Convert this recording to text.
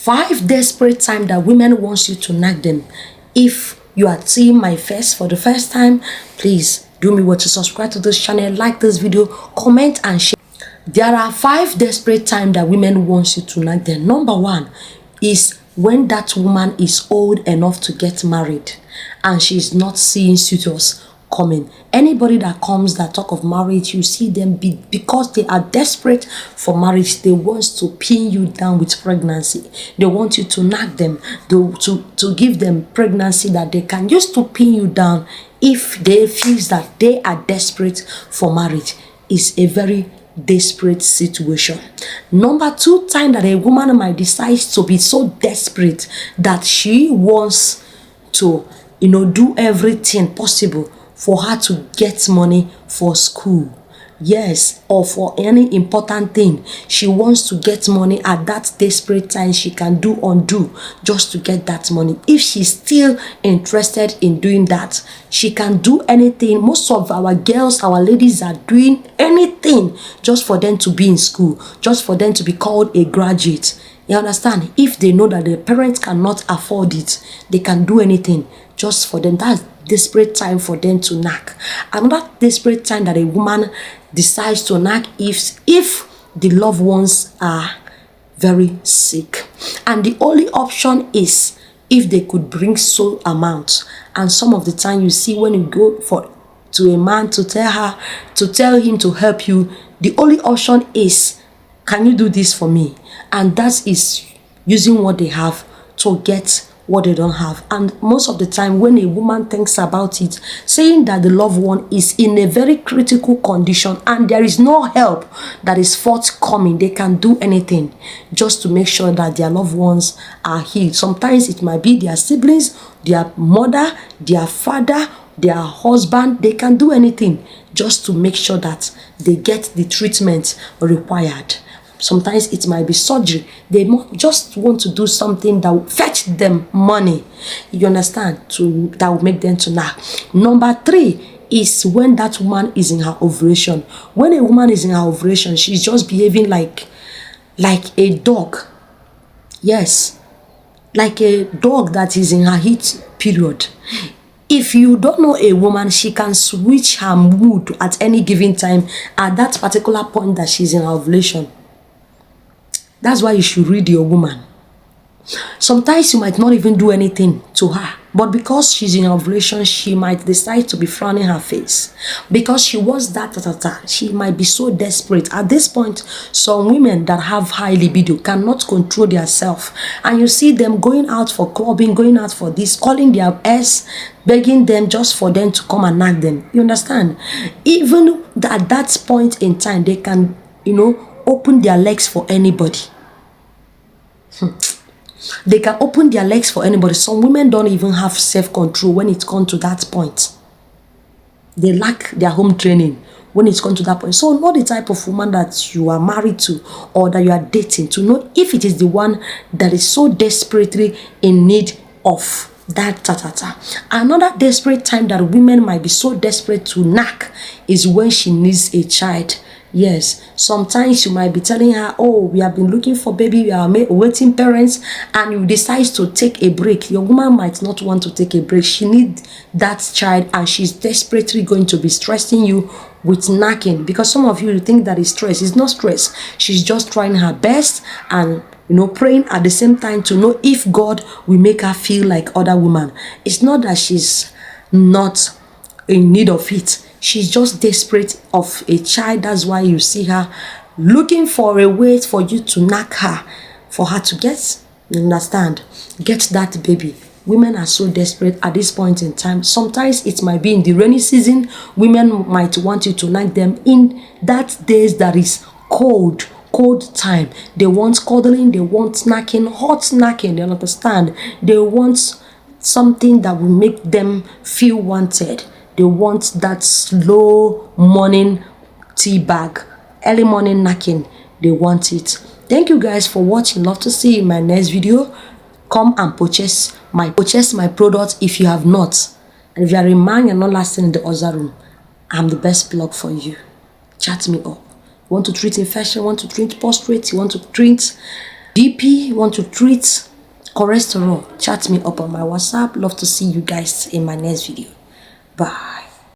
5 desperate times that women wants you to nag them. If you are seeing my face for the first time, please do me well to subscribe to this channel, like this video, comment and share. There are 5 desperate times that women wants you to nag them. Number 1 is when that woman is old enough to get married and she's not seeing suitors coming. Anybody that comes that talk of marriage, you see them because they are desperate for marriage. They want to pin you down with pregnancy. They want you to nag them, to give them pregnancy that they can use to pin you down if they feel that they are desperate for marriage. It's a very desperate situation. Number 2 time that a woman might decide to be so desperate that she wants to, do everything possible for her to get money for school. Yes, or for any important thing. She wants to get money at that desperate time. She can undo just to get that money. If she's still interested in doing that, she can do anything. Most of our girls, our ladies are doing anything just for them to be in school, just for them to be called a graduate. You understand? If they know that the parents cannot afford it, they can do anything just for them. That's desperate time for them to nag. Another desperate time that a woman decides to nag if the loved ones are very sick, and the only option is if they could bring so amount. And some of the time you see when you go to a man to tell him to help you, the only option is, can you do this for me? And that is using what they have to get what they don't have. And most of the time when a woman thinks about it, saying that the loved one is in a very critical condition and there is no help that is forthcoming, they can do anything just to make sure that their loved ones are healed. Sometimes it might be their siblings, their mother, their father, their husband. They can do anything just to make sure that they get the treatment required. Sometimes it might be surgery. They just want to do something that will fetch them money. You understand? That will make them to nag. Number 3 is when that woman is in her ovulation. When a woman is in her ovulation, she's just behaving like a dog. Yes, like a dog that is in her heat period. If you don't know a woman, she can switch her mood at any given time at that particular point that she's in her ovulation. That's why you should read your woman. Sometimes you might not even do anything to her, but because she's in ovulation, she might decide to be frowning her face because she wants that. She might be so desperate. At this point, some women that have high libido cannot control themselves, and you see them going out for clubbing, going out for this, calling their ex, begging them just for them to come and nag them. You understand? Even at that point in time, they can, open their legs for anybody. They can open their legs for anybody. Some women don't even have self-control when it comes to that point. They lack their home training when it comes to that point. So know the type of woman that you are married to or that you are dating, to know if it is the one that is so desperately in need of that Another desperate time that women might be so desperate to nag is when she needs a child. Yes, sometimes you might be telling her, oh, we have been looking for baby, we are waiting parents, and you decide to take a break. Your woman might not want to take a break. She needs that child and she's desperately going to be stressing you with nagging, because some of you think that is stress. It's not stress. She's just trying her best and praying at the same time to know if God will make her feel like other women. It's not that she's not in need of it. She's just desperate of a child. That's why you see her looking for a way for you to nag her, for her to get, you understand, get that baby. Women are so desperate at this point in time. Sometimes it might be in the rainy season. Women might want you to nag them in that days that is cold time. They want cuddling, they want snacking, hot snacking, they understand. They want something that will make them feel wanted. They want that slow morning tea bag, early morning knacking. They want it. Thank you guys for watching. Love to see you in my next video. Come and purchase my product if you have not. And if you are a man, you're not lasting in the other room, I'm the best plug for you. Chat me up. You want to treat infection, you want to treat prostate, you want to treat DP want to treat cholesterol, chat me up on my WhatsApp. Love to see you guys in my next video. Bye.